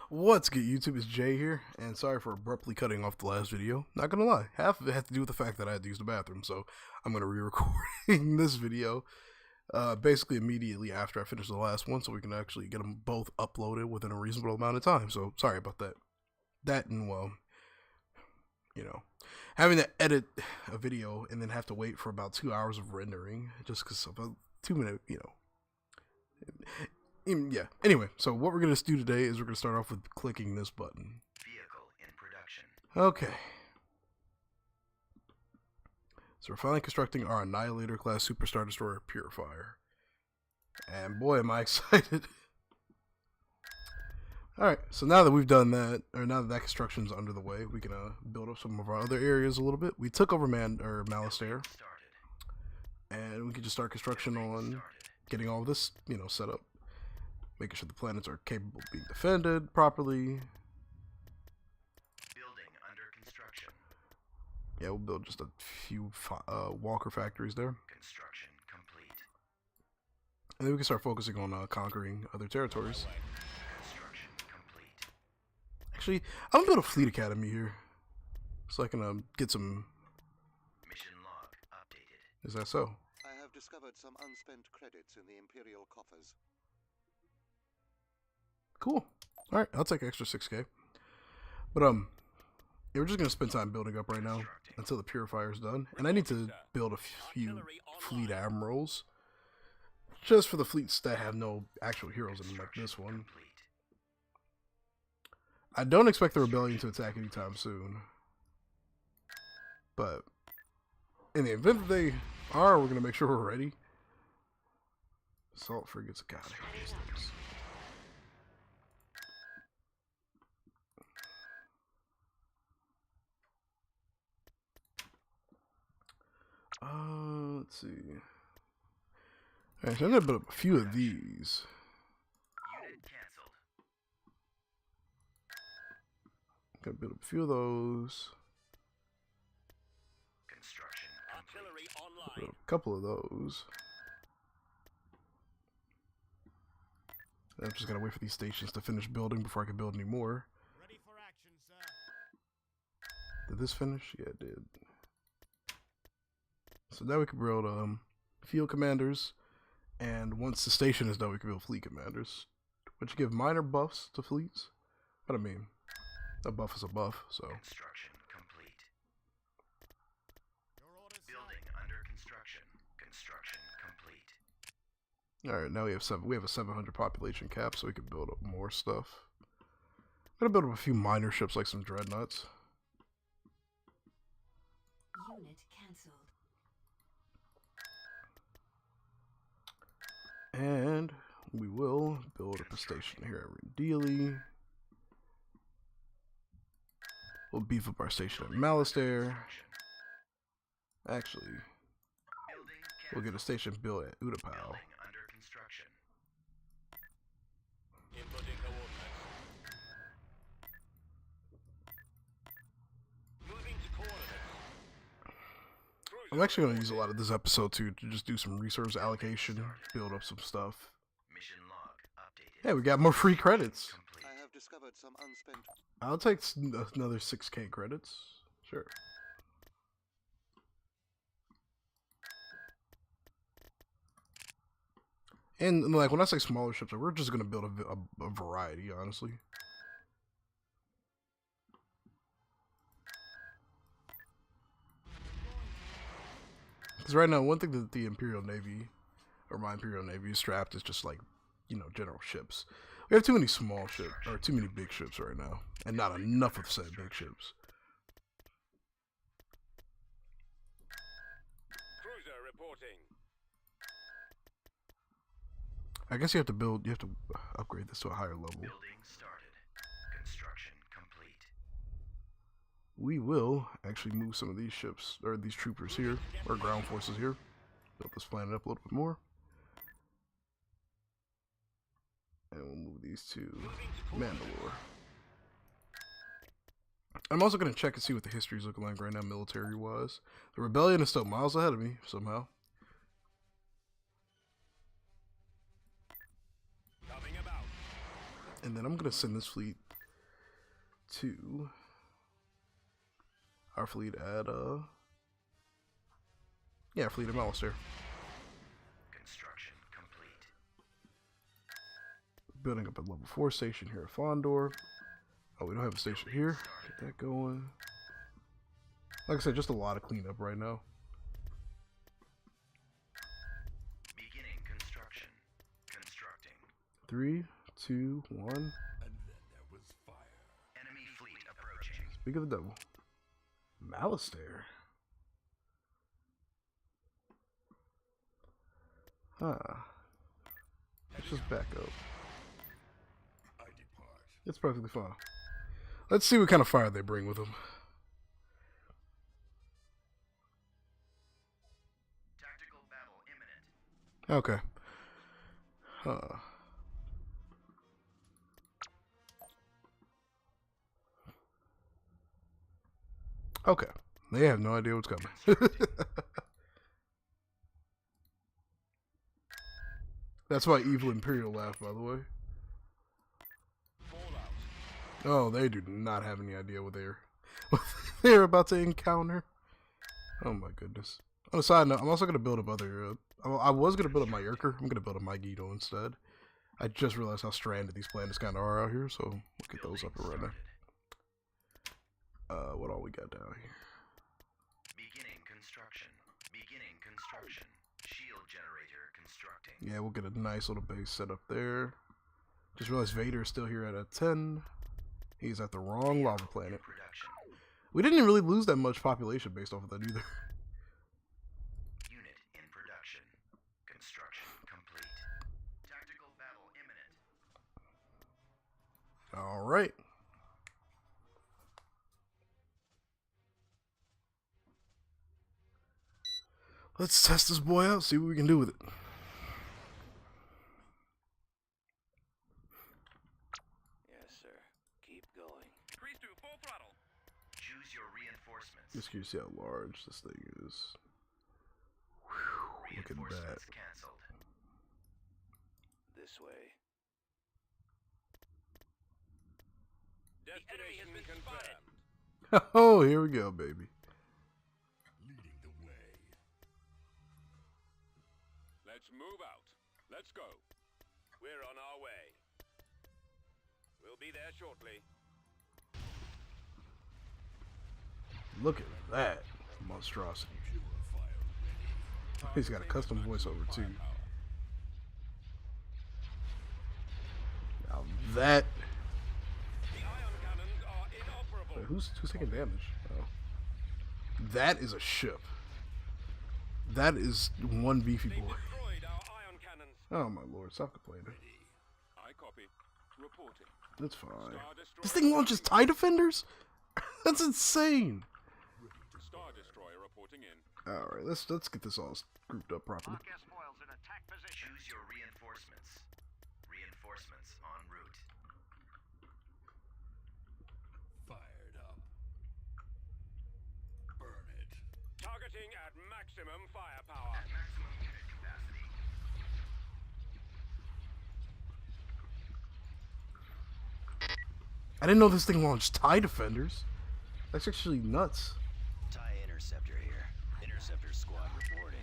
What's good, YouTube? It's Jay here, and sorry for abruptly cutting off the last video. Not gonna lie, half of it had to do with the fact that I had to use the bathroom, so I'm gonna re-recording this video basically immediately after I finish the last one, so we can actually get them both uploaded within a reasonable amount of time. So sorry about that. That and well, you know, having to edit a video and then have to wait for about 2 hours of rendering just because of a 2-minute, yeah. Anyway, so what we're going to do today is we're going to start off with clicking this button. Vehicle in production. Okay. So we're finally constructing our Annihilator class Superstar Destroyer Purifier. And boy, am I excited. Alright, so now that we've done that, or now that that construction's under the way, we can build up some of our other areas a little bit. We took over Malastair, and we can just start construction on getting all of this, set up. Making sure the planets are capable of being defended properly. Building under construction. Yeah, we'll build just a few walker factories there. Construction complete. And then we can start focusing on conquering other territories. Construction complete. Actually, I'm gonna build a fleet academy here, so I can get some. Mission log updated. Is that so? I have discovered some unspent credits in the Imperial coffers. Cool. All right, I'll take extra 6K. But yeah, we're just gonna spend time building up right now until the purifier's done, and I need to build a few fleet admirals, just for the fleets that have no actual heroes in them, like this one. I don't expect the rebellion to attack anytime soon, but in the event that they are, we're gonna make sure we're ready. Assault frigates, God, I hate these things. Let's see. Actually, I'm gonna build up a few of these. Unit canceled. I'm gonna build up a few of those. Construction Artillery online. Build up a couple of those. I'm just gonna wait for these stations to finish building before I can build any more. Ready for action, sir. Did this finish? Yeah, it did. So now we can build field commanders, and once the station is done, we can build fleet commanders, which give minor buffs to fleets. But I mean, a buff is a buff, so. Construction complete. Your orders, Building under construction. Construction complete. All right, now we have a 700 population cap, so we can build up more stuff. I'm gonna build up a few minor ships like some dreadnoughts. Unit cancelled. And we will build up a station here at Redeely. We'll beef up our station at Malastair. Actually, Building we'll get a station built at Utapau. Building under construction. inputting coordinates. Moving to coordinates. I'm actually going to use a lot of this episode to just do some resource allocation, build up some stuff. Mission log updated. Hey, we got more free credits. Complete. I have discovered some unspent. I'll take another 6K credits. Sure. And like when I say smaller ships, we're just going to build a variety, honestly. Because right now, one thing that the Imperial Navy, or my Imperial Navy, is strapped is just like, general ships. We have too many small ships, or too many big ships right now, and not enough of said big ships. Cruiser reporting. I guess you have to upgrade this to a higher level. Building started. Construction complete. We will actually move some of these ships, or these troopers here, or ground forces here. Build this planet up a little bit more. And we'll move these to Mandalore. I'm also going to check and see what the history is looking like right now, military-wise. The rebellion is still miles ahead of me, somehow. Coming about. And then I'm going to send this fleet to our fleet at yeah, fleet at Alistair. Construction complete. Building up a level 4 station here at Fondor. Oh, we don't have a station here. Get that going. Like I said, just a lot of cleanup right now. Beginning construction. Constructing. 3, 2, 1. And then there was fire. Enemy fleet approaching. Speak of the devil. Alistair. Huh. Let's just back up. I depart. It's perfectly fine. Let's see what kind of fire they bring with them. Tactical battle imminent. Okay. Huh. Okay. They have no idea what's coming. That's why Evil Imperial laughed, by the way. Fallout. Oh, they do not have any idea what they're about to encounter. Oh my goodness. On a side note, I'm also gonna build up other. I was gonna build up my Urker. I'm gonna build up my Guido instead. I just realized how stranded these planets kind of are out here, so we'll get those up and running. What all we got down here? Beginning construction. Beginning construction. Shield generator constructing. Yeah, we'll get a nice little base set up there. Just realized Vader is still here at a 10. He's at the wrong lava planet. Production. We didn't really lose that much population based off of that either. Unit in production. Construction complete. Tactical battle imminent. All right. Let's test this boy out, see what we can do with it. Yes, sir. Keep going. Increase to full throttle. Choose your reinforcements. Just can you see how large this thing is? Whew, look at that. Reinforcements canceled. This way. Destination confirmed. Oh, here we go, baby. Leading the way. Let's move out. Let's go. We're on our way. We'll be there shortly. Look at that monstrosity. He's got a custom voiceover too. Now that. The ion cannons are inoperable. Wait, who's taking damage? Oh. That is a ship. That is one beefy They boy. destroyed our ion cannons. Oh my lord, stop complaining. I copy. Reporting. That's fine. Star Destroyer This thing launches TIE Defenders? That's insane. Star Destroyer reporting in. Alright, let's get this all grouped up properly. Spoils in attack position. Choose your reinforcements. Reinforcements en route. Fired up. Burn it. Targeting at maximum firepower. At maximum unit capacity. I didn't know this thing launched TIE Defenders. That's actually nuts. TIE Interceptor here. Interceptor squad reporting.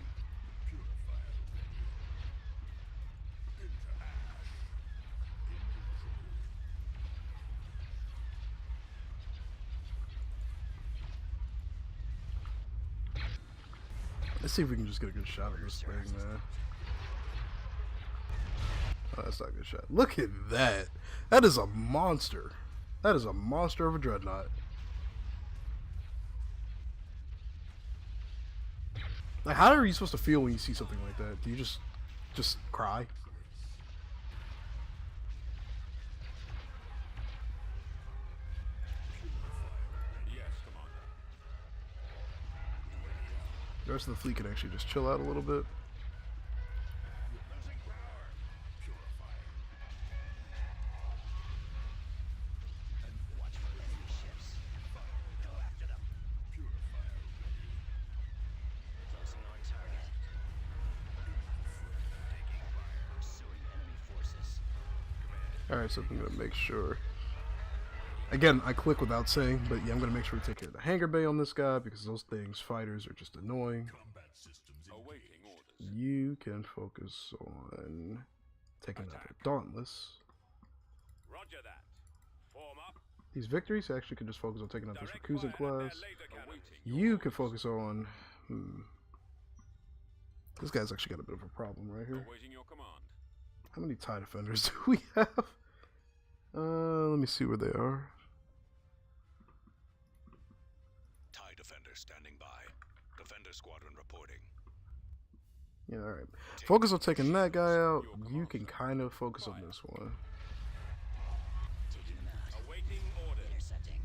Let's see if we can just get a good shot of this thing, man. Oh, that's not a good shot. Look at that. That is a monster. That is a monster of a dreadnought. Like, how are you supposed to feel when you see something like that? Do you just cry? Yes, Commander. The rest of the fleet can actually just chill out a little bit. Losing power. Purify. And watch for enemy ships. Go after them. Purifier. Closing on target. Taking fire. Pursuing enemy forces. Alright, so I'm gonna make sure. Again, I click without saying, but yeah, I'm gonna make sure we take care of the hangar bay on this guy because those things, fighters, are just annoying. Awaiting orders. You can focus on taking out the Dauntless. Roger that. Form up. These victories actually can just focus on taking out this Direct recusant fire at their class. laser cannons. You can focus on. This guy's actually got a bit of a problem right here. Awaiting your command. How many TIE defenders do we have? Let me see where they are. TIE defender standing by. Defender squadron reporting. Yeah, alright. Focus on taking that guy out. You can kind of focus on this one. Taking them out. Awaiting orders. Intercepting.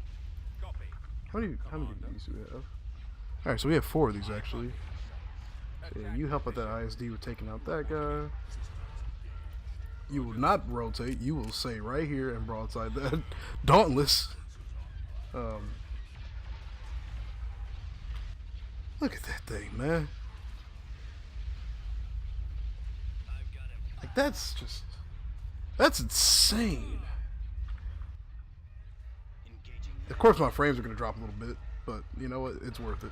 Copy. How many of these do we have? Alright, so we have 4 of these actually. So yeah, you help with that ISD with taking out that guy. You will not rotate. You will stay right here and broadside that Dauntless. Look at that thing, man. Like that's insane. Engaging. Of course, my frames are gonna drop a little bit, but you know what? It's worth it.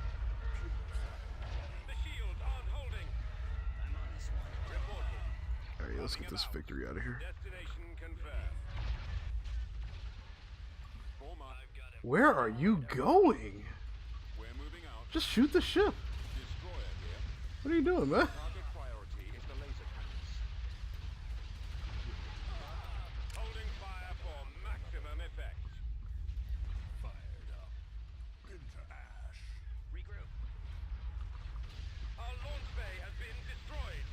The shields aren't holding. I'm on this one. Reporting. All right, let's get this victory out of here. Destination confirmed. Form up. Where are you going? We're moving out. Just shoot the ship. Destroyer here. What are you doing, man? Target priority is the laser cannons. Holding fire for maximum effect. Fired up. Into ash. Regroup. Our launch bay has been destroyed.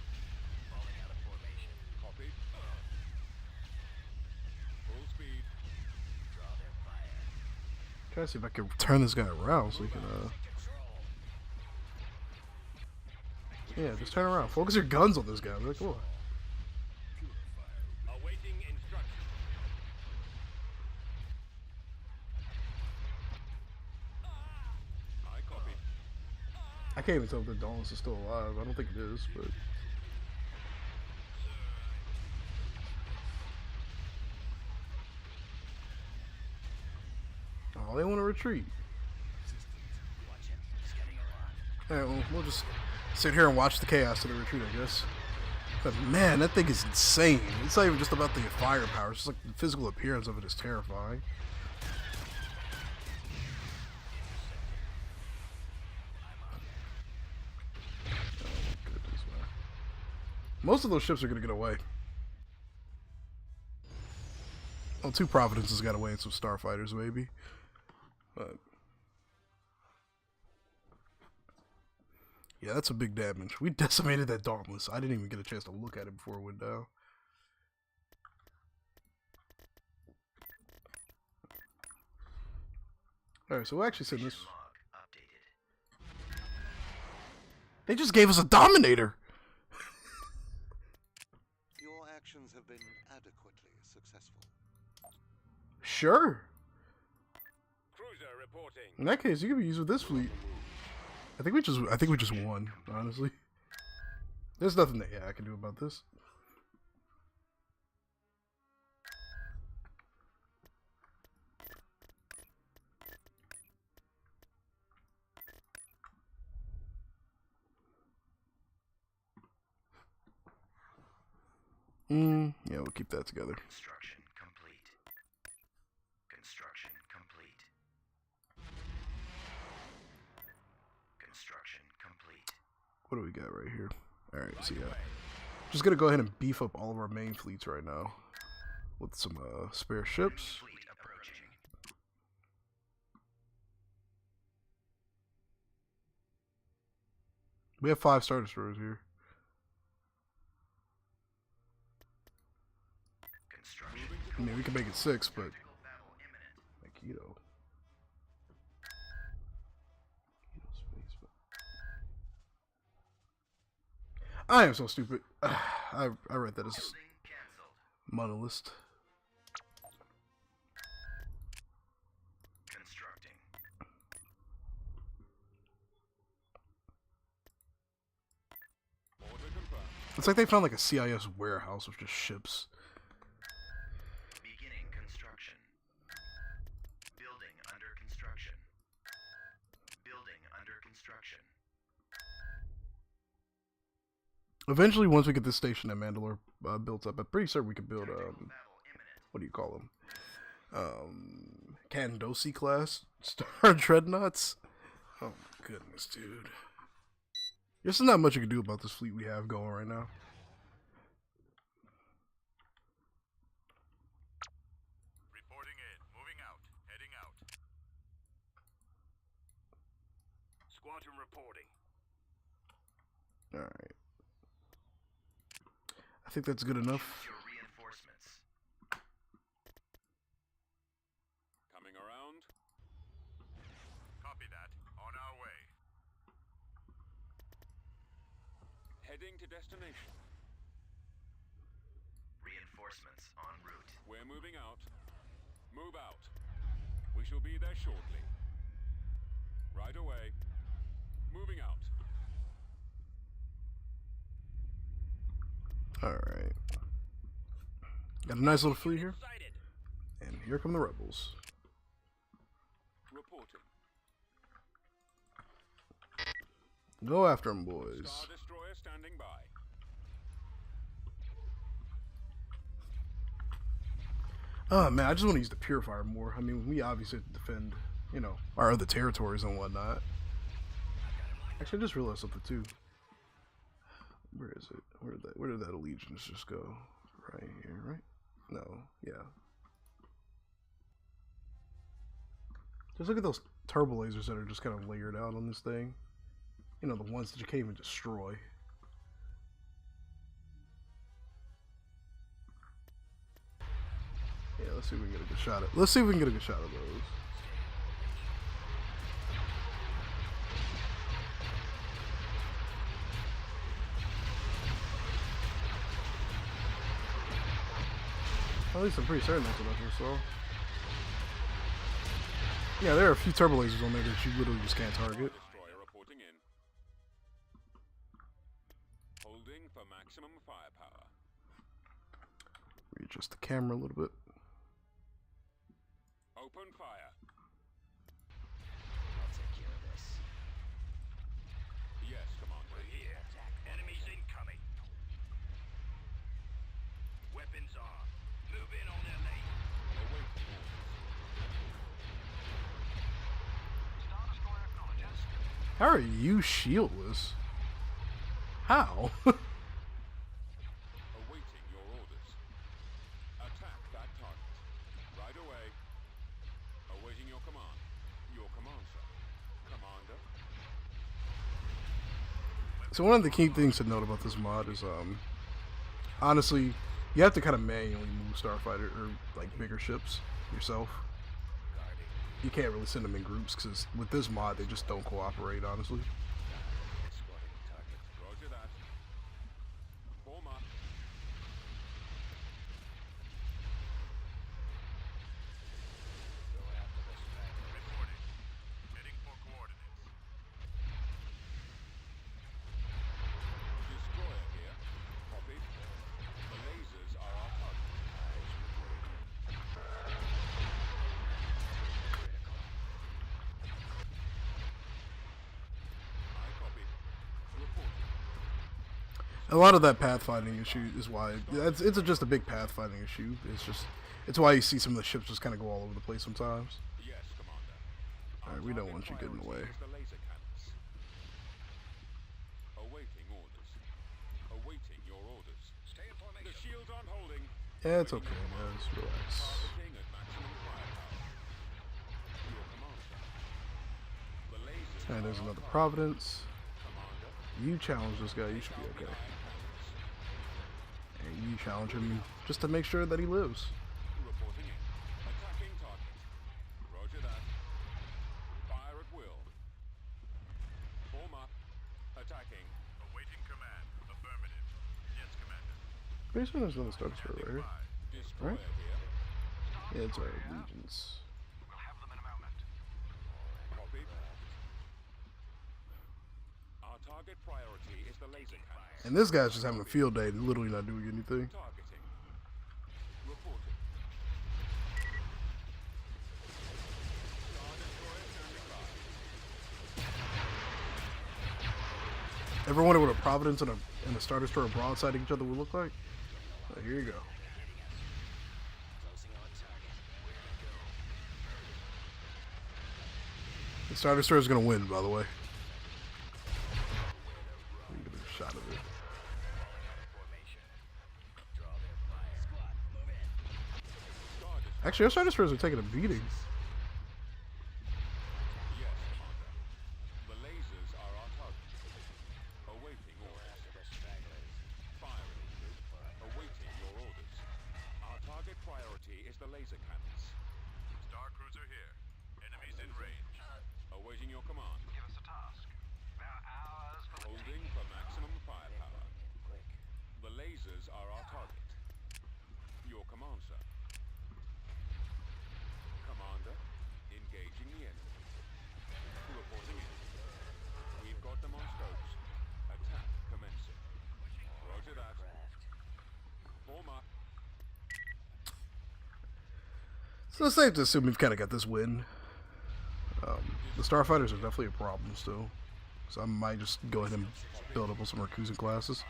Falling out of formation. Copy. Full speed. Draw their fire. Try to see if I can turn this guy around so he can, Control. yeah, just turn around. Focus your guns on this guy. Like, come on. Awaiting instructions. I copy. I can't even tell if the Dauntless is still alive. I don't think it is, but. Oh, they want to retreat. Watch him. Scanning around. Alright, well, we'll just sit here and watch the chaos of the retreat, I guess. But man, that thing is insane. It's not even just about the firepower, it's just like the physical appearance of it is terrifying. Oh my goodness, man. Most of those ships are gonna get away. Well, 2 Providences got away and some Starfighters, maybe. But yeah, that's a big damage. We decimated that Dauntless. I didn't even get a chance to look at it before it went down. Alright, so we'll actually send this. Log updated. They just gave us a Dominator! Your actions have been adequately successful. Sure. Cruiser reporting. In that case, you can be used with this fleet. I think we just won, honestly. There's nothing that I can do about this. Yeah, we'll keep that together. Construction complete. Construction complete. Construction complete. What do we got right here? Alright, so yeah. Just gonna go ahead and beef up all of our main fleets right now. With some spare ships. Fleet approaching. We have 5 Star Destroyers here. Construction. I mean, we can make it 6, but Tactical battle imminent. like Keto. I am so stupid. I read that as Building cancelled. monolith. Constructing. Order confirmed. It's like they found like a CIS warehouse of just ships. Beginning construction. construction. Eventually, once we get this station at Mandalore built up, I'm pretty certain we could build Battle imminent. what do you call them? Kandosi class Star Dreadnoughts. Oh my goodness, dude. There's not much you can do about this fleet we have going right now. Reporting in. Moving out. Heading out. Squadron reporting. Alright. I think that's good enough. Choose your reinforcements. Coming around. Copy that. On our way. Heading to destination. Reinforcements en route. We're moving out. Move out. We shall be there shortly. Right away. Moving out. Alright. Got a nice little fleet here. Sighted. And here come the rebels. Reporting. Go after them, boys. Star Destroyer standing by. Oh man, I just want to use the Purifier more. I mean, we obviously have to defend, you know, our other territories and whatnot. Actually, I just realized something too. Where is it? Where did that allegiance just go? Right here, right? No, yeah. Just look at those turbo lasers that are just kind of layered out on this thing. You know, the ones that you can't even destroy. Yeah, let's see if we can get a good shot at. Let's see if we can get a good shot of those. At least I'm pretty certain that's what I just saw. Yeah, there are a few turbo lasers on there that you literally just can't target. Destroyer reporting in. Holding for maximum firepower. Readjust the camera a little bit. Open fire. I'll take care of this. Yes, Commander. We're here. Attack. Enemies incoming. Weapons armed. Move in on their lane. Await orders. Star Destroyer acknowledges. How are you shieldless? How? Awaiting your orders. Attack that target. Right away. Awaiting your command. Your command, sir. Commander. So one of the key things to note about this mod is, honestly, you have to kind of manually move starfighter or like bigger ships yourself. Guarding. You can't really send them in groups because with this mod they just don't cooperate, honestly. Escorting target. Roger that. Form up. Go after this dragon. Reporting. Heading for coordinates. Destroyer here. Copy. The lasers are our target. Eyes reporting. I copy. Reporting. A lot of that pathfinding issue is why it's just a big pathfinding issue. It's why you see some of the ships just kind of go all over the place sometimes. Yes, Commander. All right, we don't want you getting away. Is the laser cannons. Awaiting orders. Awaiting your orders. Stay in The formation. shields aren't holding. Yeah, it's okay, guys. Relax. Targeting at maximum firepower. Your command, sir. The lasers And there's are our another target. Providence. Commander. You challenge this guy, you should be okay. And you challenge him just to make sure that he lives. Reporting in. Attacking target. Roger that. Fire at will. Form up. Attacking. Awaiting command. Affirmative. Yes, Commander. Pretty soon there's another Star Destroyer right here. Destroyer Right? here. Yeah, it's our allegiance. We'll have them in a moment. Copy. Our target priority is the laser cannons. And this guy's just having a field day, literally not doing anything. Targeting. Reporting. Star Destroyer standing by. Ever wonder what a Providence and a Star Destroyer broadsiding each other would look like? Oh, here you go. Closing on target. The Star Destroyer is gonna win, by the way. Let me get a shot of it. Formation. Draw their fire. Squad, move in. Actually, our Star Destroyers are taking a beating. Yes, Commander. The lasers are our target. Awaiting orders. After the stragglers. Fire initiated. Awaiting your orders. Our target priority is the laser cannons. Star Cruiser here. Enemies in range. Awaiting your command. Give us a task. There are hours for Holding for maximum firepower. Quick. The lasers are our target. Your command, sir. Commander, engaging the enemy. Reporting in. We've got them on scopes. Attack commencing. Roger that. Craft. Form up. So it's safe to assume we've kind of got this win. The Starfighters are definitely a problem still. So I might just go ahead and build up on some Rakusan classes.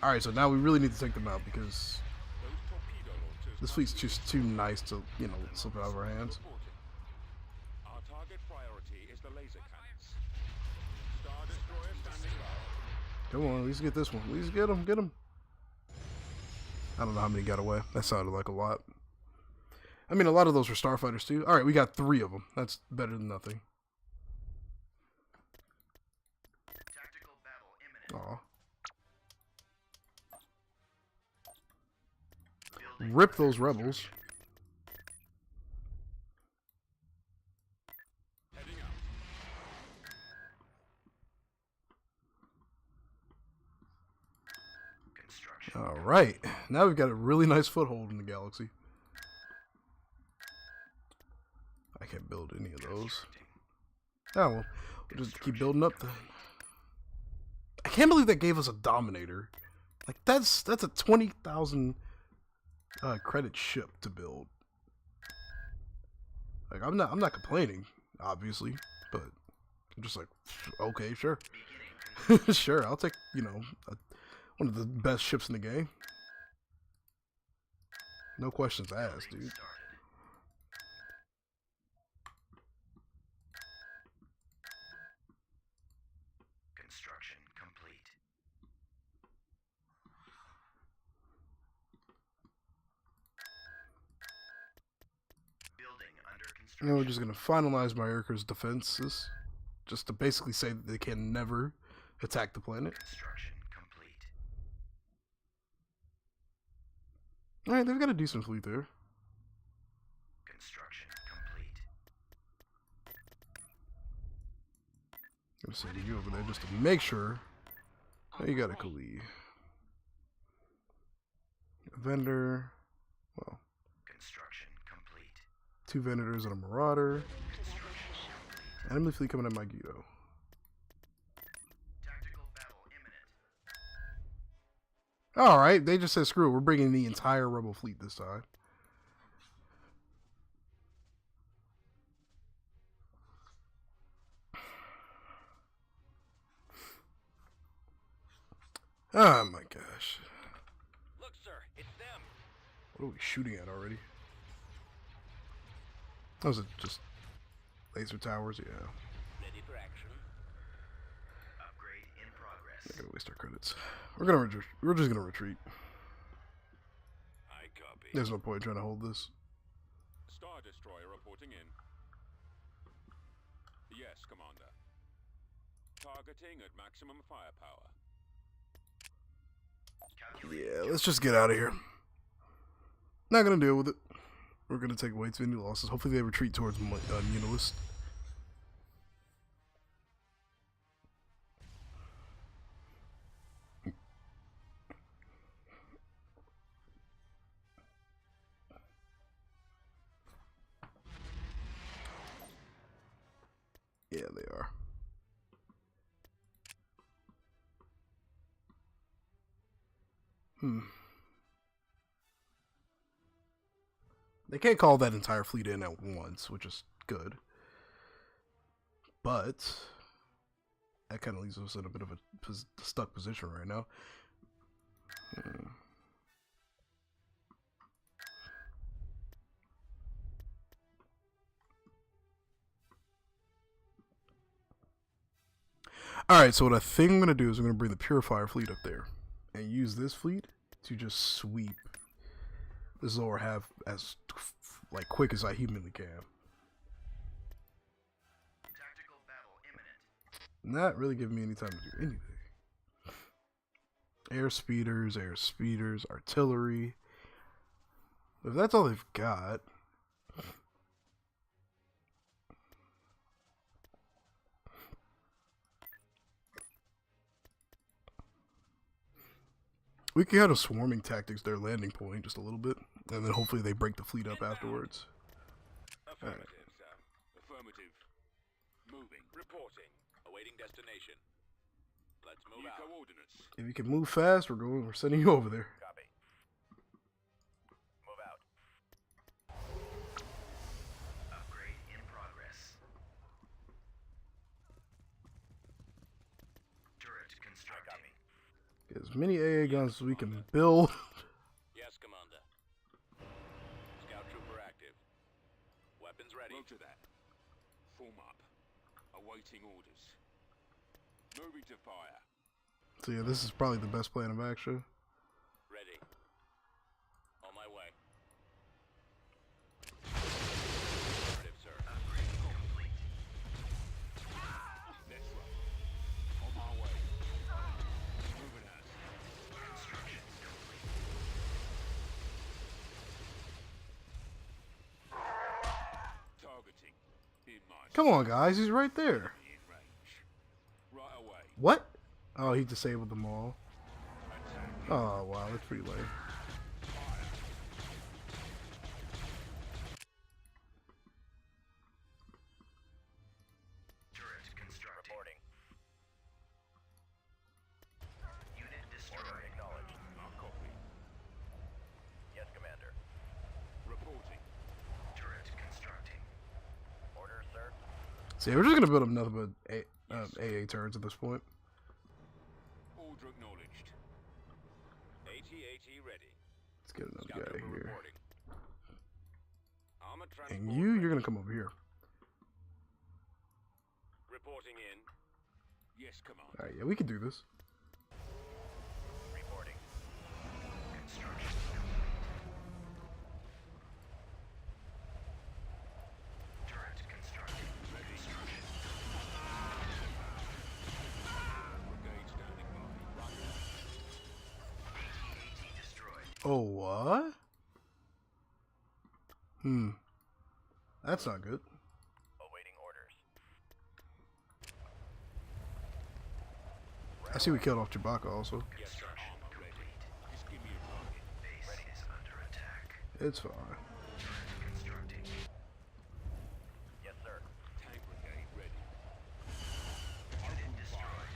Alright, so now we really need to take them out because Those torpedo launchers. this fleet's just too nice to, you know, slip out of our hands. Reporting. Our target priority is the laser cannons. Star Destroyer standing by. Come on, at least get this one. At least get him, get him. I don't know how many got away. That sounded like a lot. I mean, a lot of those were Starfighters too. Alright, we got 3 of them. That's better than nothing. tactical battle imminent. Aw. Rip those rebels. Heading out. Construction. Alright. Now we've got a really nice foothold in the galaxy. I can't build any of those. Oh, well. We'll just keep building up then. I can't believe that gave us a Dominator. Like, that's a 20,000 credit ship to build. Like, I'm not complaining, obviously, but I'm just like, okay, sure. Sure, I'll take, you know, one of the best ships in the game. No questions asked, dude. Started. Construction complete. Building under construction. Now we're just gonna finalize my Urker's defenses, just to basically say that they can never attack the planet. Construction complete. All right, they've got a decent fleet there. Construction complete. I'm gonna send you over there just to make sure. Oh, you got a Kali. A vendor. Well, Construction complete. 2 vendors and a marauder. Construction complete. Enemy fleet coming in Magneto. Tactical battle imminent. All right, they just said screw it. We're bringing the entire rebel fleet this time. Oh my gosh. Look, sir, it's them. What are we shooting at already? Was it just laser towers? Yeah. Ready for action. Upgrade in progress. Not gonna waste our credits. We're just gonna retreat. I copy. There's no point trying to hold this. Star Destroyer reporting in. Yes, Commander. Targeting at maximum firepower. Yeah, let's just get out of here. Not gonna deal with it. We're gonna take way too many losses. Hopefully they retreat towards Munilist. Yeah, they are. They can't call that entire fleet in at once, which is good. But that kind of leaves us in a bit of a stuck position right now. Alright, so what I think I'm going to do is I'm going to bring the Purifier fleet up there and use this fleet to just sweep this lower half as like quick as I humanly can. Tactical battle imminent. Not really giving me any time to do anything. Air speeders, artillery. If that's all they've got, we can kind of swarming tactics their landing point just a little bit, and then hopefully they break the fleet up afterwards. Affirmative, sir. Affirmative. Moving. Reporting. Awaiting destination. Let's move out. Coordinates. If you can move fast, we're sending you over there. Copy. Move out. Upgrade in progress. Turret constructing. Get as many AA guns as we can build. Yes, Commander. Scout trooper active. Weapons ready. Roger that. Form up. Awaiting orders. Moving to fire. So yeah, this is probably the best plan of action. Ready. On my way. Affirmative, sir. Upgrade complete. Let's roll. On my way. Moving out. Construction complete. Targeting. In my Come on, guys, he's right there. in range. Right away. What? Oh, he disabled them all. Attack. Oh wow, that's pretty lame. Turret constructing. Reporting. Unit destroyed. Acknowledged. I'll copy. Yes, Commander. Reporting. Turret constructing. Orders, sir. See, we're just gonna build up nothing but AA turrets at this point. Order acknowledged. AT-AT ready. Let's get another Scout guy trooper here. reporting. Armored transport And you're ready. gonna come over here. Reporting in. Yes, Commander. Alright, yeah, we can do this. Reporting. Construction complete. Turret constructing. Construction. Brigade standing by. Roger. AT-AT destroyed. Oh, what? That's not good. Awaiting orders. I see we killed off Chewbacca also. Yes, sir. Armor ready. Just give me a target. Base is under attack. It's fine. Turret constructing. Yes, sir. Tank brigade ready. Unit destroyed.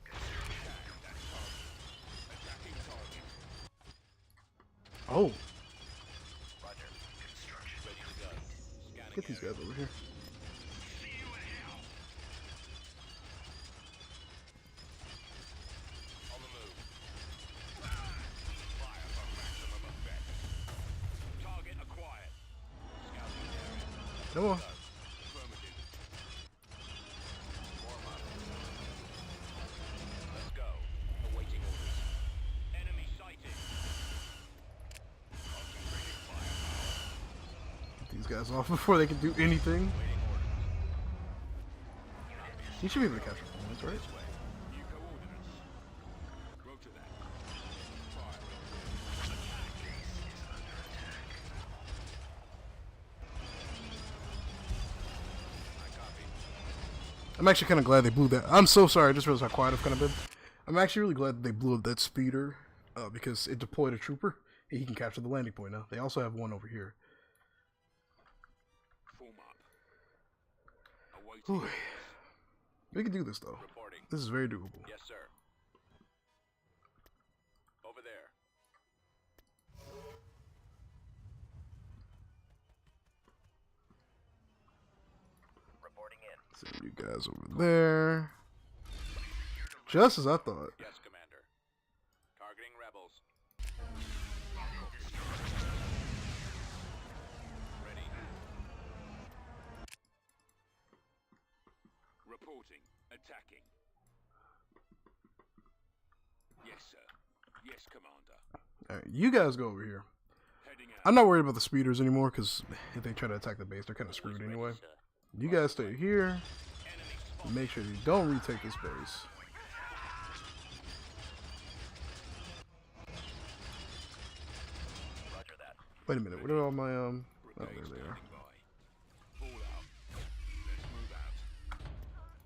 Construction complete. Attacking target. Oh, Roger. Construction Ready to go. Scanning get these area. guys over here. See you in hell. On the move. Fire for maximum effect. Target acquired. Scouting area. Come on. Affirmative. Form up. Let's go. Awaiting orders. Enemy sighted. Concentrating firepower. Get these guys off before they can do anything. Awaiting orders. You should be able to capture points, right? This way. New coordinates. Roger that. Fire. Base is under attack. I copy. I'm actually kind of glad they blew that. I'm so sorry. I just realized how quiet I've kind of been. I'm actually really glad that they blew up that speeder because it deployed a trooper. And he can capture the landing point now. They also have one over here. Form up. Awaiting. Whew. We can do this though. Reporting. This is very doable. Yes, sir. Over there. Send you guys over there. Just as I thought. Yes, Commander. Targeting rebels. Ready. Reporting. Attacking. Yes, sir. Yes, Commander. Alright, you guys go over here. Heading out. I'm not worried about the speeders anymore, because if they try to attack the base, they're kind of screwed anyway. You guys stay here. Make sure you don't retake this base. Roger that. Wait a minute, what are all my, oh, there they are. Fall out. Let's move out.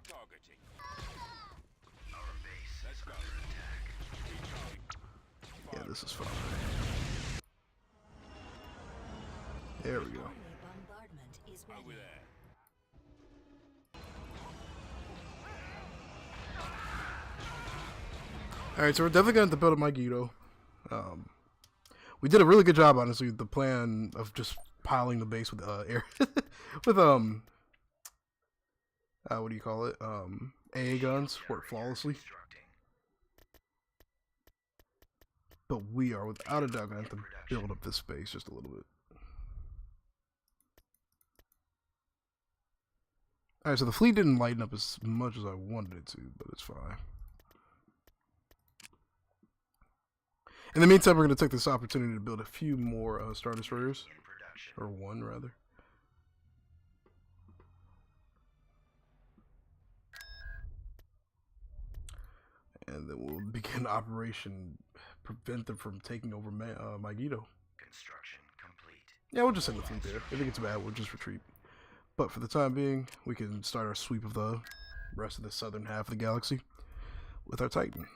Targeting. Our base Let's is go. under attack. Keep going. Yeah, this is fine. There we go. Bombardment is Over ready. there. Alright, so we're definitely going to have to build up my Guido. We did a really good job, honestly, with the plan of just piling the base with air with what do you call it? AA guns work flawlessly. Constructing. But we are without a doubt going to have to build up this base just a little bit. Alright, so the fleet didn't lighten up as much as I wanted it to, but it's fine. In the meantime, we're going to take this opportunity to build a few more Star Destroyers. In production. Or one, rather. And then we'll begin Operation Prevent them from taking over Megiddo. Construction complete. Yeah, we'll just send the fleet there. If it gets bad, we'll just retreat. But for the time being, we can start our sweep of the rest of the southern half of the galaxy with our Titan.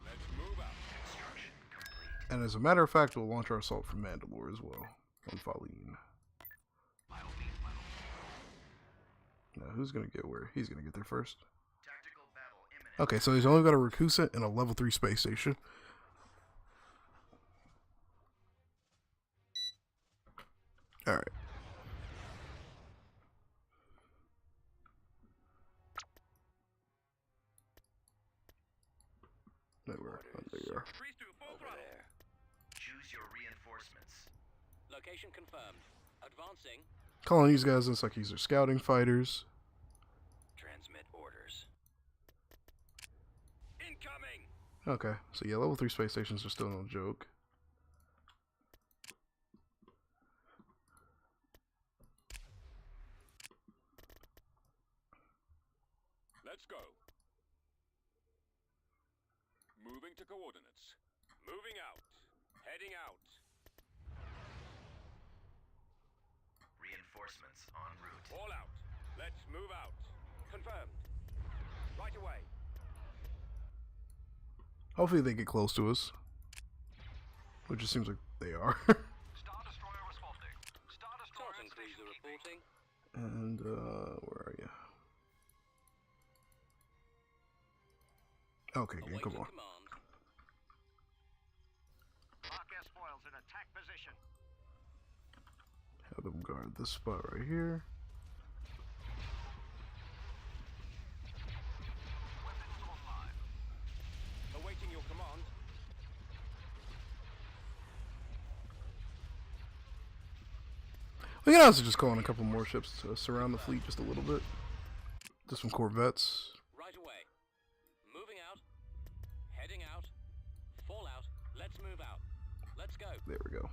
Let's move out. Construction complete. And as a matter of fact, we'll launch our assault from Mandalore as well, on Faline. By all means, my lord. Now, who's going to get where? He's going to get there first. Tactical battle imminent. Okay, so he's only got a Rakusa and a level 3 space station. Alright. There we are. Oh, there you are. Freeze to full throttle. Choose your reinforcements. Location confirmed. Advancing. Calling these guys looks like these are scouting fighters. Transmit orders. Incoming. Okay, so yeah, level 3 space stations are still no joke. Let's go. Moving to coordinates. Moving out. Heading out. Reinforcements en route. All out. Let's move out. Confirmed. Right away. Hopefully they get close to us. Which it seems like they are. Star Destroyer responding. Star Destroyer Tartan cruiser reporting. And, where are you? Okay, gang, come on. Command. Mark S foils in attack position. Have them guard this spot right here. Weapons online. Awaiting your command. We can also just call in a couple more ships to surround the fleet just a little bit. Just some Corvettes. Right away. Moving out. Heading out. Fall out. Let's move out. Let's go. There we go.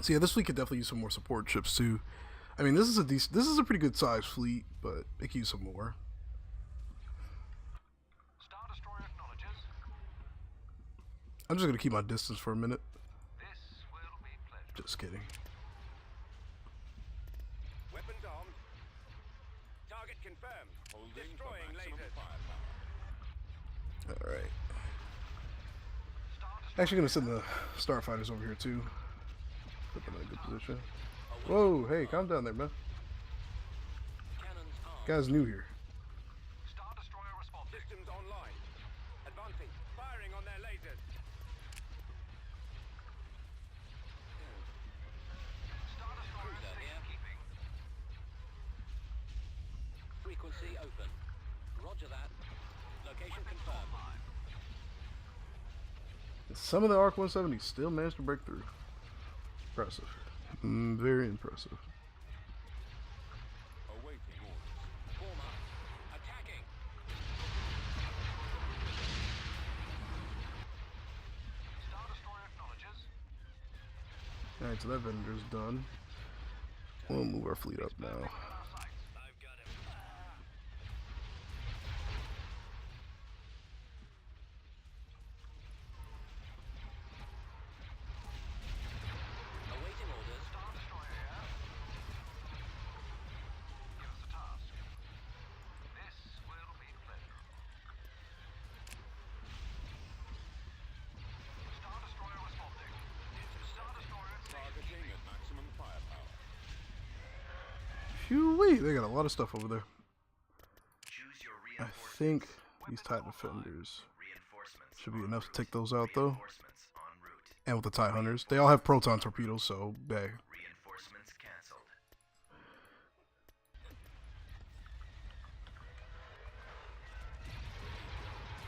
So yeah, this fleet could definitely use some more support ships too. I mean, this is a pretty good sized fleet, but it could use some more. Star Destroyer acknowledges. I'm just gonna keep my distance for a minute. This will be pleasure. Just kidding. Weapons armed. Target confirmed. Holding Destroying for maximum lasers. firepower. All right. Actually, gonna send the starfighters over here too. Put them in a good position. Whoa, hey, calm down there, man. Cannons armed. Guy's new here. Star Destroyer responding. Systems online. Advancing. Firing on their lasers. Star Destroyer Cruiser station here. keeping. Some of the ARC 170s still managed to break through. Impressive. Very impressive. Awaiting orders. Form up. Attacking. Star Destroyer acknowledges. Alright, so that vendor's done. We'll move our fleet up now. On our sights. I've got him. Awaiting orders. Star Destroyer here. Give us a task. This will be pleasurable. Star Destroyer responding. Star Destroyer Targeting at maximum firepower. Phew-wee, they got a lot of stuff over there. Choose your I reinforcements. think these TIE defenders Reinforcements should be en enough to route. take those out, though. Reinforcements en route. And with the TIE hunters. They all have proton torpedoes, so, hey. Reinforcements cancelled.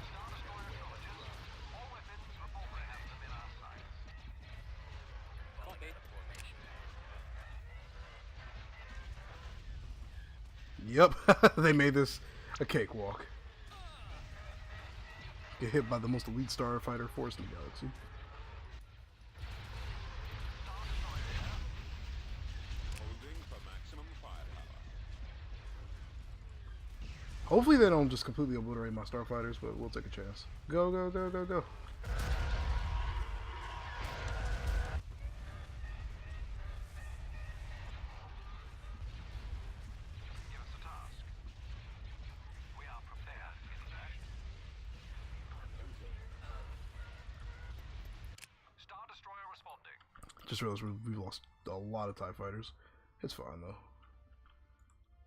Star Destroyer acknowledges. All weapons report they have them in our sights. Copy. Yep, they made this a cakewalk. Get hit by the most elite starfighter force in the galaxy. Holding for maximum firepower. Hopefully they don't just completely obliterate my starfighters, but we'll take a chance. Go, go, go, go, go. Give us a task. We are prepared for that. Star Destroyer responding. Just realized we've lost a lot of TIE fighters. It's fine, though.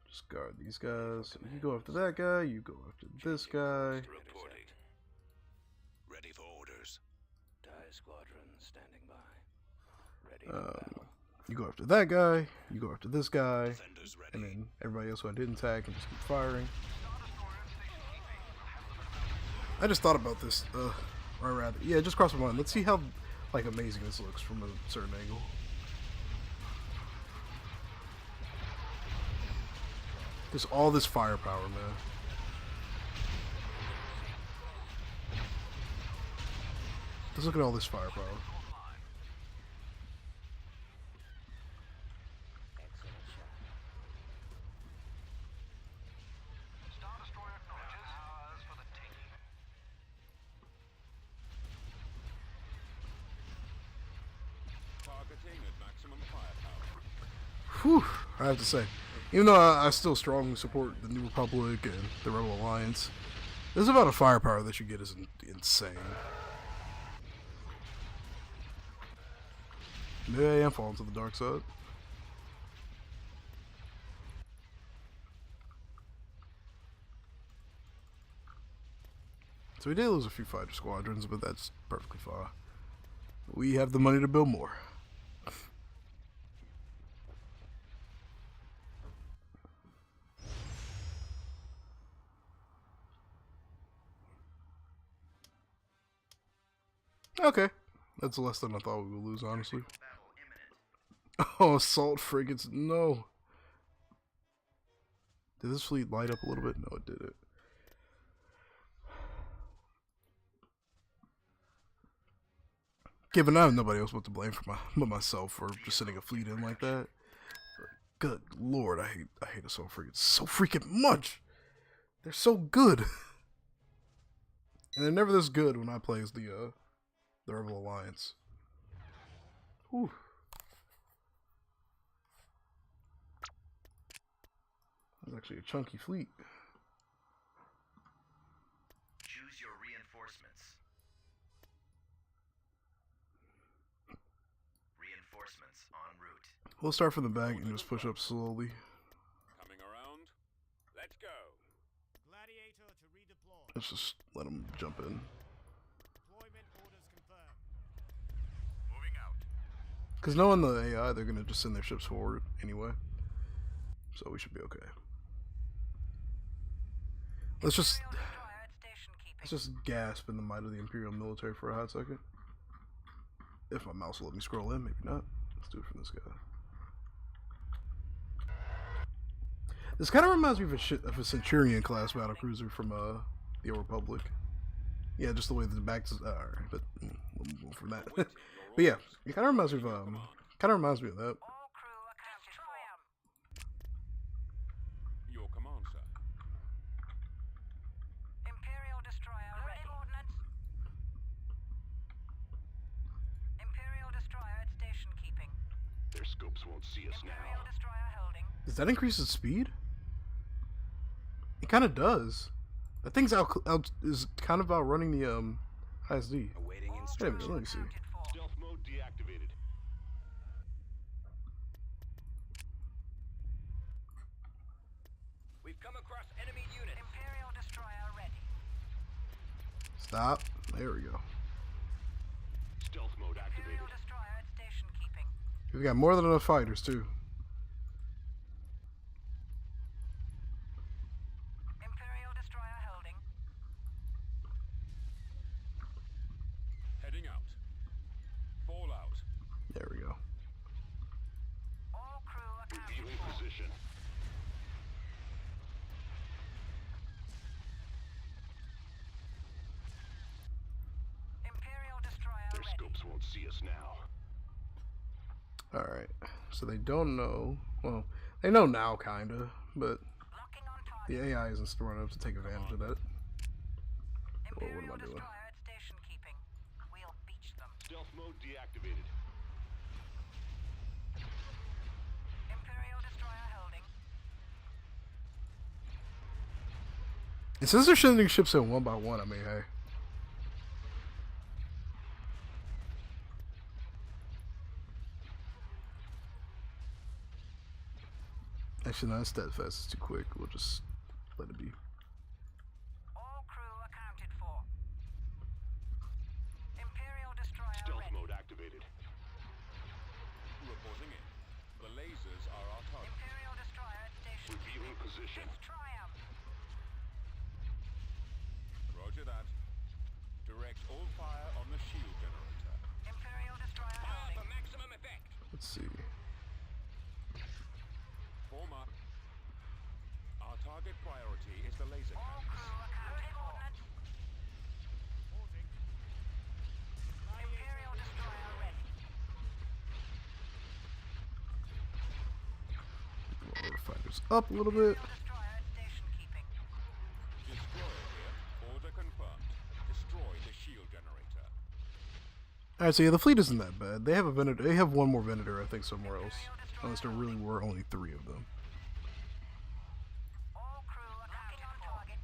Just guard these guys. You go after that guy, you go after this guy. Reporting. Ready for orders. TIE squadron standing by. Ready for battle. You go after that guy, you go after this guy, Defenders ready. and then everybody else who I didn't tag can just keep firing. I just thought about this, or rather, yeah, it just crossed my mind. Let's see how, like, amazing this looks from a certain angle. Just all this firepower, man. Just look at all this firepower. Excellent shot. Star Destroyer acknowledges. Ours for the taking. Targeting at maximum firepower. Whew, I have to say. Even though I still strongly support the New Republic and the Rebel Alliance, this amount of firepower that you get is insane. Maybe I am falling to the dark side. So we did lose a few fighter squadrons, but that's perfectly fine. We have the money to build more. Okay. That's less than I thought we would lose, honestly. Battle imminent. Oh, assault frigates, no. Did this fleet light up a little bit? No, it didn't. Given I have nobody else but to blame for but myself for just sending a fleet in like that. But good lord, I hate assault frigates so freaking much. They're so good. And they're never this good when I play as the Rebel Alliance. Whew. That's actually a chunky fleet. Choose your reinforcements. Reinforcements en route. We'll start from the back and just push up slowly. Coming around. Let's go. Gladiator to redeploy. Let's just let them jump in. Deployment orders confirmed. Moving out. Because knowing the AI, they're going to just send their ships forward anyway. So we should be okay. Let's just gasp in the might of the Imperial military for a hot second. If my mouse will let me scroll in, maybe not. Let's do it from this guy. This kind of reminds me of a Centurion class battlecruiser from the Old Republic. Yeah, just the way the backs. Alright, but we'll move on from that. But yeah, it kind of reminds me of that. All crew accounted for. Your command, sir. Imperial destroyer ready. Ordnance. Imperial destroyer at station keeping. Their scopes won't see us Imperial destroyer holding. Does that increase its speed? It kind of does. That thing's is kind of outrunning the ISD. Awaiting Wait a instructions. minute, let me see. Accounted for. Stealth mode deactivated. We've come across enemy units. Imperial destroyer ready. Stop. There we go. Stealth mode activated. Imperial destroyer at station keeping. We got more than enough fighters too. Imperial destroyer holding. Heading out. Fallout. There we go. All crew accounted Reviewing for. position. Imperial destroyer Their ready. scopes won't see us now. Alright. So they don't know. Well, they know now, kinda. But Locking on target. the AI isn't strong enough to take advantage of that. What am Imperial I doing? destroyer at station keeping. We'll beach them. Stealth mode deactivated. Imperial destroyer holding. And since they're sending ships in one by one, I mean, hey. Actually, not steadfast. It's too quick. We'll just let it be. All crew accounted for. Imperial destroyer Stealth ready. mode activated. Reporting in. The lasers are our target. Imperial destroyer at station Reviewing keeping. position. It's triumph. Roger that. Direct all fire on the shield generator. Imperial destroyer holding. For maximum effect. Let's see. Form up. Our target priority is the laser All cannons. crew accounted for. Reporting. Imperial destroyer ready. Lower the fighters up a little bit. Imperial destroyer at station keeping. Destroyer here. Order confirmed. Destroy the shield generator. Alright, so yeah, the fleet isn't that bad. They have a Venator. They have one more Venator, I think, somewhere else. Unless there really were only 3 of them. All crew accounted on target.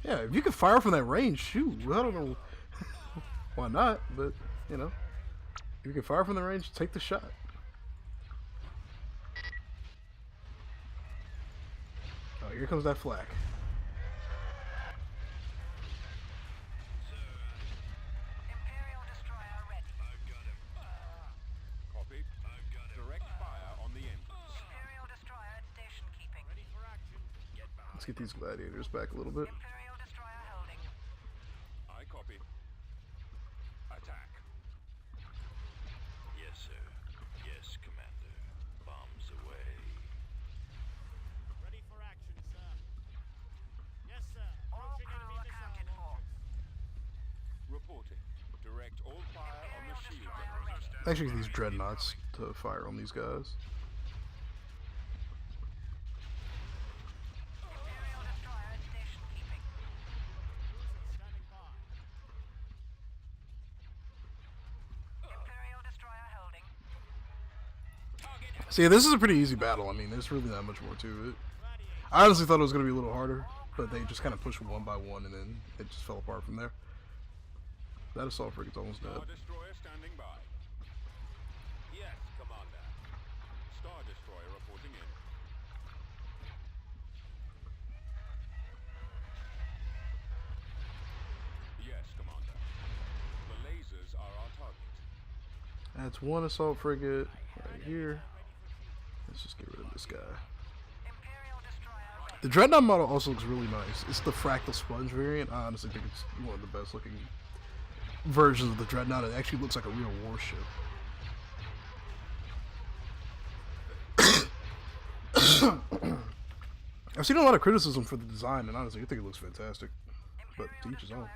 Yeah, if you can fire from that range, shoot. Well, I don't know why not, but you know, if you can fire from the range, take the shot. Oh, here comes that flak. Imperial destroyer ready. Copy. Direct fire on the engines. Imperial destroyer at station keeping. Ready for action. Let's get these gladiators back a little bit. Imperial destroyer holding. I copy. Attack. Yes, sir. Yes, Commander. Bombs away. Ready for action, sir. Yes, sir. All Approaching crew enemy accounted missile for. launchers. Reporting. Direct all fire on the Imperial shield destroyer generator. ready. Actually, get these dreadnoughts to fire on these guys. Imperial destroyer at station keeping. Cruiser standing by. Imperial destroyer holding. See, this is a pretty easy battle. I mean, there's really not much more to it. Gladiator. I honestly thought it was going to be a little harder, but they just kind of pushed one by one, and then it just fell apart from there. That assault frigate's almost dead. Star Destroyer standing by. Yes, Commander. Star Destroyer reporting in. Yes, Commander. The lasers are our target. That's one assault frigate right here. Let's just get rid of this guy. Imperial destroyer ready. The Dreadnought model also looks really nice. It's the Fractal Sponge variant. I honestly think it's one of the best looking versions of the Dreadnought, it actually looks like a real warship. I've seen a lot of criticism for the design, and honestly, I think it looks fantastic. But to each his own.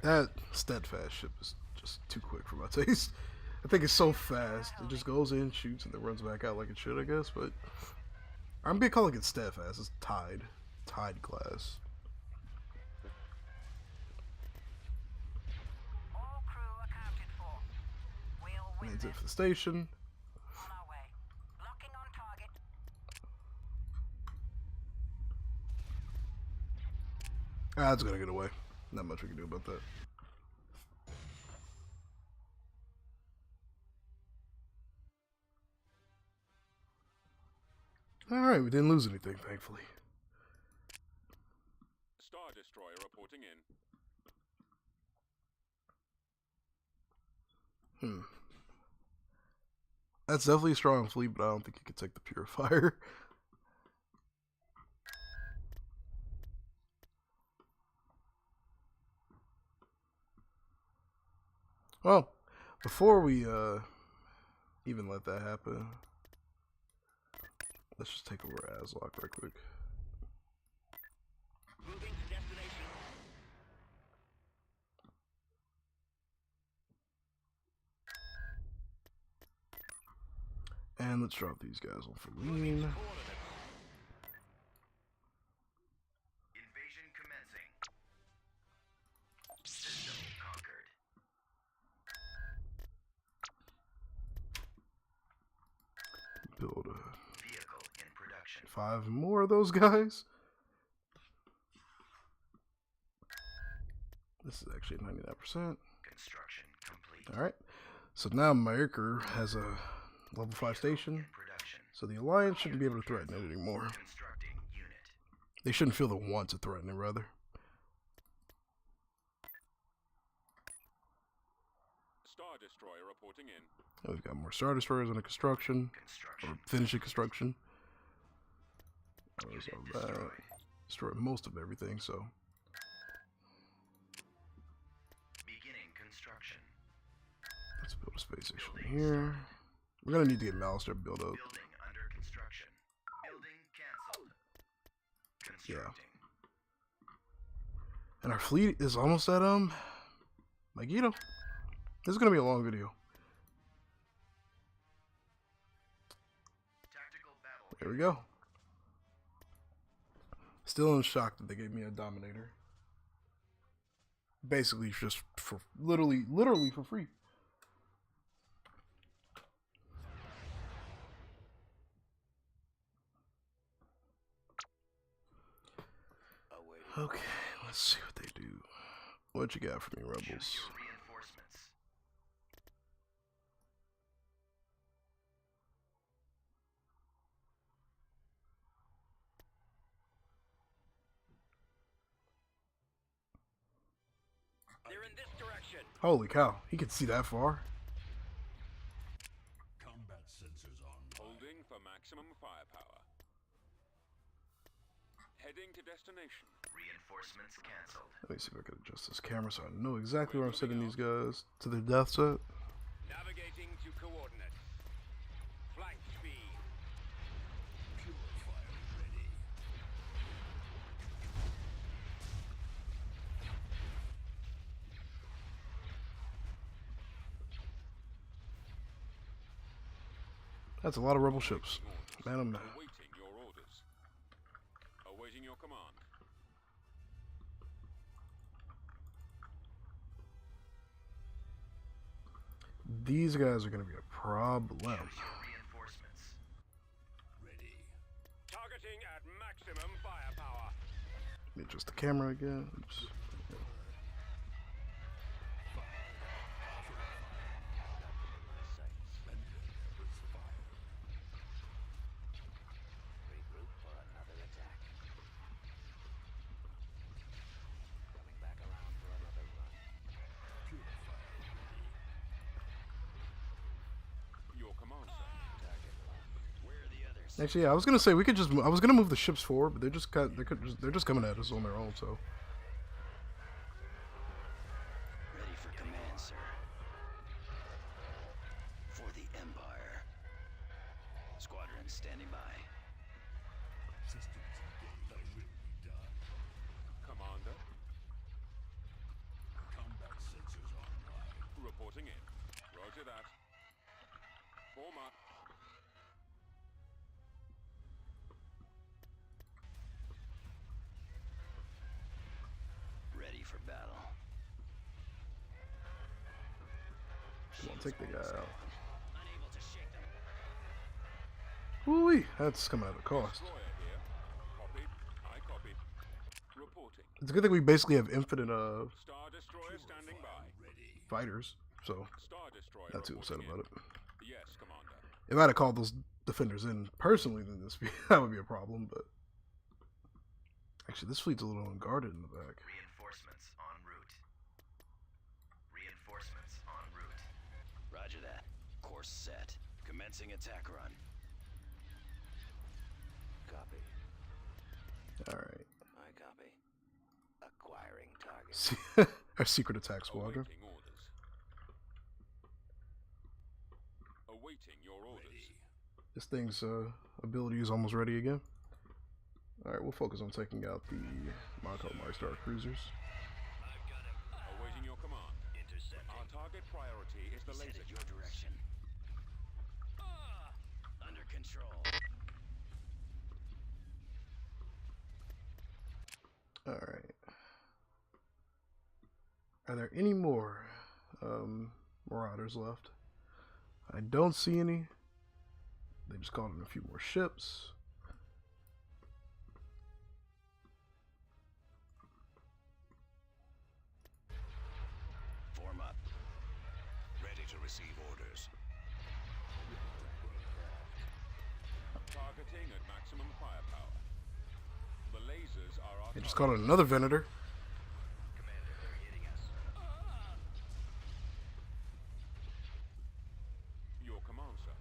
That steadfast ship is just too quick for my taste. I think it's so fast. It just goes in, shoots, and then runs back out like it should, I guess. But I'm gonna calling it steadfast. It's Tide class. All crew accounted for. We'll win Needs it this. for the station. On our way. Locking on target. Ah, it's gonna get away. Not much we can do about that. Alright, we didn't lose anything, thankfully. Star Destroyer reporting in. That's definitely a strong fleet, but I don't think you could take the Purifier. Well, before we even let that happen, let's just take over Aslock right quick. Moving to destination. And let's drop these guys on for Moving lean. to coordinates. Invasion commencing. System conquered. Build Vehicle in production. 5 more of those guys. This is actually 99%. Construction complete. Alright. So now Maerker has a level 5 station. In production. So the Alliance shouldn't be able to threaten it anymore. Constructing unit. They shouldn't feel the want to threaten it, rather. Star Destroyer reporting in. And we've got more Star Destroyers under construction. Construction. Or finishing construction. Unit So destroyed. destroyed most of everything, so. Beginning construction. Let's build a space station here. We're gonna need to get Malister built up. Building under construction. Building cancelled. Constructing. And our fleet is almost at Magneto. This is gonna be a long video. Tactical battle. There we go. Still in shock that they gave me a Dominator. Basically just for literally for free. Okay, let's see what they do. What you got for me, Rebels? Choose your reinforcements. They're in this direction. Holy cow, he can see that far. Combat sensors on. Holding for maximum firepower. Heading to destination. Reinforcements cancelled. Let me see if I can adjust this camera so I know exactly where I'm sending these guys to their death set. Navigating to coordinates. Flank speed. Purifier ready. That's a lot of rebel ships. Man, I'm mad. Awaiting your orders. Awaiting your command. These guys are going to be a problem. Choose your reinforcements. Ready. Targeting at maximum firepower. Let me adjust the camera again. Oops. Regroup for another attack. Coming back around for another run. Your command, sir. Target locked. Where are the others? Actually, yeah, I was gonna say we could just. I was gonna move the ships forward, but they're just coming at us on their own. So Ready for command, sir. For the Empire. Squadron standing by. Systems engaged. Thy will be done. Commander, Combat sensors online. reporting in. Roger that. Form up. Ready for battle. come on, take the guy out. Unable to shake them. Woo-wee, that's coming at a cost. Destroyer here. Copied. I copied. Reporting. It's a good thing we basically have infinite Star Destroyer standing by. Ready. fighters, so Star Destroyer not too upset reporting about it. in. Yes, Commander. If I'd have called those defenders in personally, then that would be a problem. But actually, this fleet's a little unguarded in the back. Reinforcements en route. Reinforcements en route. Roger that. Course set. Commencing attack run. Copy. All right, I copy. Acquiring target. our secret attack squadron. Awaiting orders. Awaiting your orders. This thing's ability is almost ready again. All right, we'll focus on taking out the Mako Star cruisers. Awaiting your command. Intercept. Our target priority is the laser Headed your cannons. direction. Under control. All right. Are there any more Marauders left? I don't see any. They just called in a few more ships. Form up. Ready to receive orders. Targeting at maximum firepower. The lasers are our They just target. called in another Venator. Commander, they're hitting us. Your command, sir.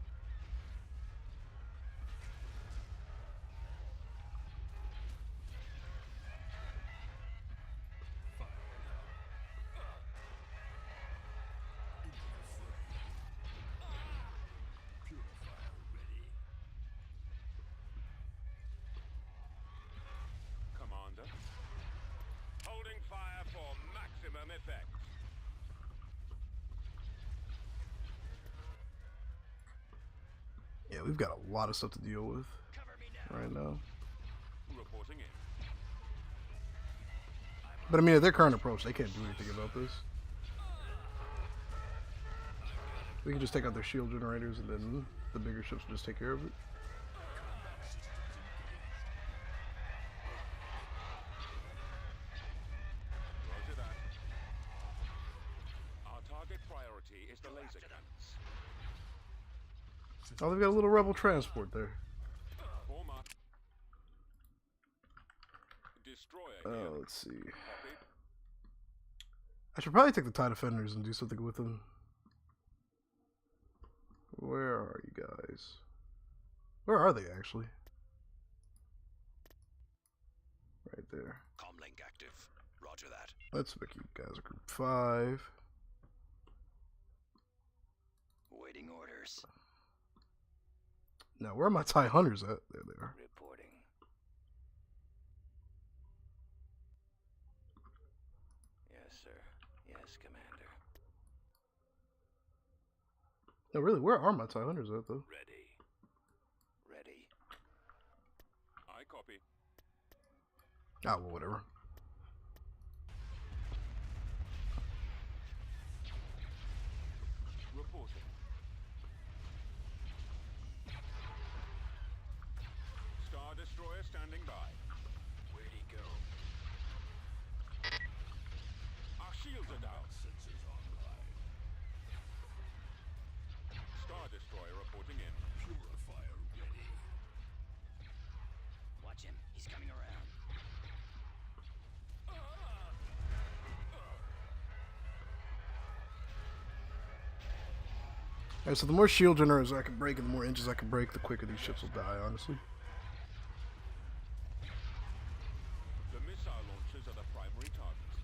Purifier ready. Commander. Holding fire for maximum effect. Yeah, we've got a lot of stuff to deal with Cover me now. right now. Reporting in. But I mean, at their current approach, they can't do anything about this. We can just take out their shield generators, and then the bigger ships will just take care of it. Roger that. Our target priority is the laser cannons. Oh, they've got a little rebel transport there. Form up. Destroyer here. Let's see. Copied. I should probably take the TIE Defenders and do something with them. Where are you guys? Where are they, actually? Right there. Comlink active. Roger that. Let's make you guys a group 5. Waiting orders. Now, where are my TIE Hunters at? There they are. Reporting. Yes, sir. Yes, Commander. No, really, where are my TIE Hunters at, though? Ready. Ready. I copy. Ah, well, whatever. Reporting. Star Destroyer standing by. Where'd he go? Our shields are down. Sensors online. Star Destroyer reporting in. Purifier ready. Watch him. He's coming around. Alright, so the more shield generators I can break and the more inches I can break, the quicker these ships will die, honestly. The missile launchers are the primary targets.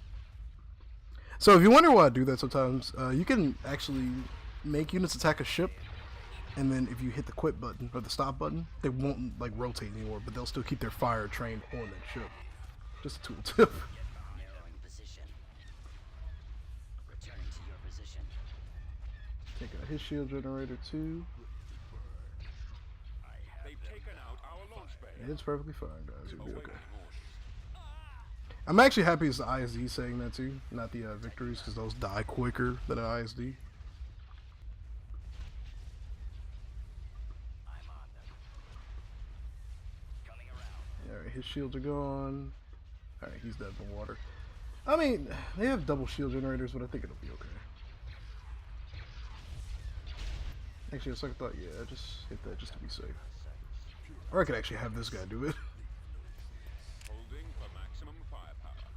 So if you wonder why I do that sometimes, you can actually make units attack a ship, and then if you hit the quit button or the stop button, they won't like rotate anymore, but they'll still keep their fire trained on that ship. Just a tool tip. Narrowing position. Returning to your position. Take out his shield generator too. They've taken out our launch bay. It's perfectly fine, guys. You'll be Awaiting okay. orders. I'm actually happy it's the ISD saying that too, not the victories, because those die quicker than an ISD. I'm on them. Coming around. Alright, his shields are gone. Alright, he's dead in the water. I mean, they have double shield generators, but I think it'll be okay. Actually, a second thought, yeah, just hit that just to be safe. Or I could actually have this guy do it. Holding for maximum firepower.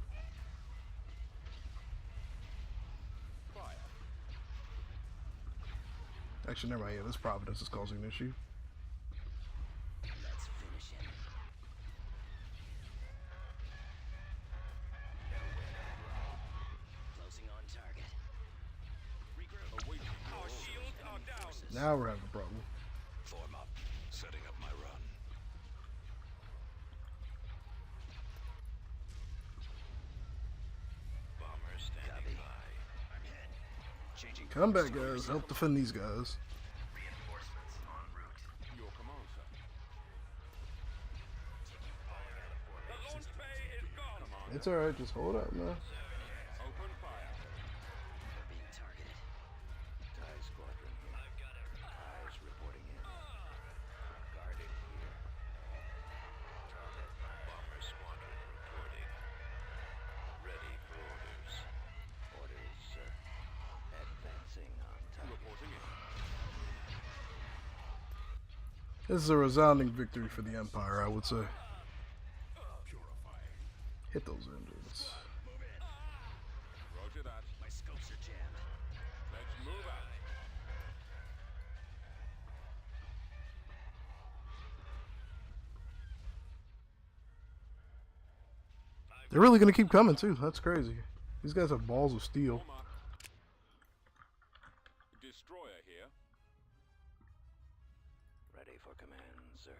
Fire. Actually, never mind, yeah, this Providence is causing an issue. Let's finish him. Closing on target. Regroup. Awaiting Our shields are down. Now we're having a problem. Form up. Setting up my run. Bomber standing by. Changing Come back, guys. Help defend these guys. Reinforcements en route. Your command, sir. The launch bay is gone. It's alright, just hold up, man. Open fire. We're being targeted. TIE squadron here. I've got her. TIEs reporting in. Guarded here. Bomber squadron reporting. Ready for orders. Orders, sir. Advancing on target. Reporting in. This is a resounding victory for the Empire, I would say. Purifying. Hit those engines. Roger that. My scopes are jammed. Let's move out. They're really gonna keep coming too. That's crazy. These guys have balls of steel. Form up. Destroyer here. Ready for command, sir.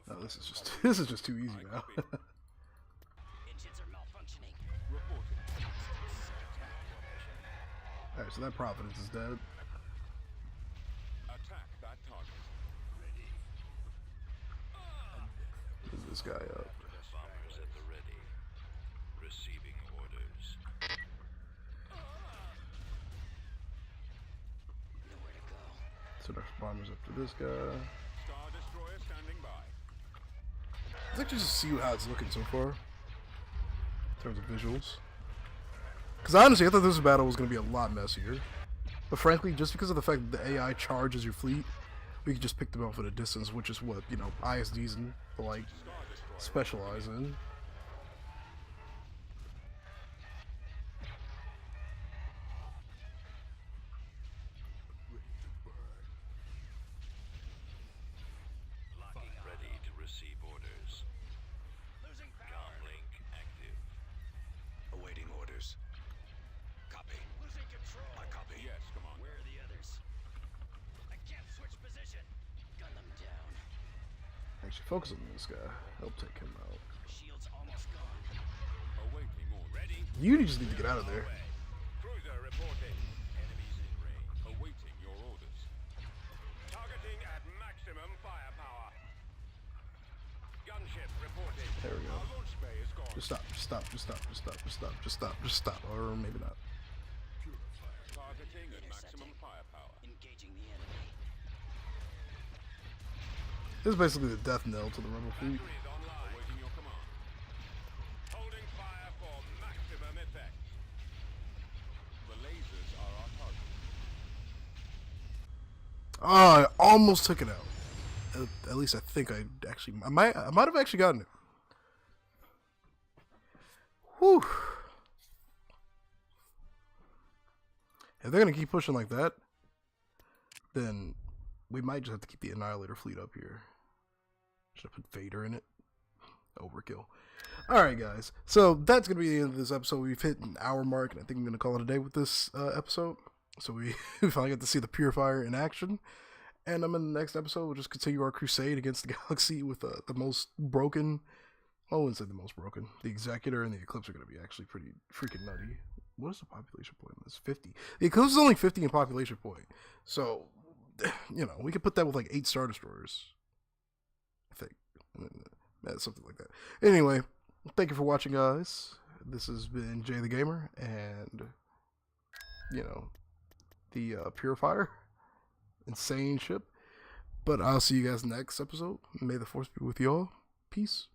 No, this is just too easy now. Engines are malfunctioning. Reporting. Alright, so that Providence is dead. Attack that target. Move this guy up. Bombers at the ready. Receiving orders. Nowhere to go. So there's bombers up to this guy. Star Destroyer standing by. Let's actually just see how it's looking so far. In terms of visuals. Because honestly, I thought this battle was going to be a lot messier. But frankly, just because of the fact that the AI charges your fleet, we could just pick them off at a distance, which is what, you know, ISDs and the like Star Destroyer. specialize in. Ready to receive orders. Losing power. Link active. Awaiting orders. Copy. Losing control. I copy. Yes, Commander. Where are the others? I can't switch position. Gun them down. Actually, focus on this guy. Help take him out. Shields almost gone. Awaiting orders. Ready. You just need to get out of there. Cruiser reporting. Enemies in range. Awaiting your orders. Targeting at maximum firepower. Gunship reporting. There we go. Our launch bay is gone. Just stop, just stop, just stop, just stop, just stop, just stop, just stop. Or maybe not. Targeting at maximum firepower. Engaging the enemy. This is basically the death knell to the rebel fleet. Batteries online. Awaiting your command. Holding fire for maximum effect. The lasers are our target. Oh, I almost took it out. At least I think I actually, I might have actually gotten it. Whew. If they're gonna keep pushing like that, then we might just have to keep the Annihilator fleet up here. Should have put Vader in it. Overkill. Alright, guys. So that's going to be the end of this episode. We've hit an hour mark, and I think I'm going to call it a day with this episode. So we finally got to see the Purifier in action. And in the next episode, we'll just continue our crusade against the galaxy with the most broken... I wouldn't say the most broken. The Executor and the Eclipse are going to be actually pretty freaking nutty. What is the population point on this? 50. The Eclipse is only 50 in population point. So, you know, we could put that with like 8 Star Destroyers. I think. Something like that. Anyway, thank you for watching, guys. This has been Jay the Gamer and, you know, the Purifier. Insane ship. But I'll see you guys next episode. May the Force be with y'all. Peace.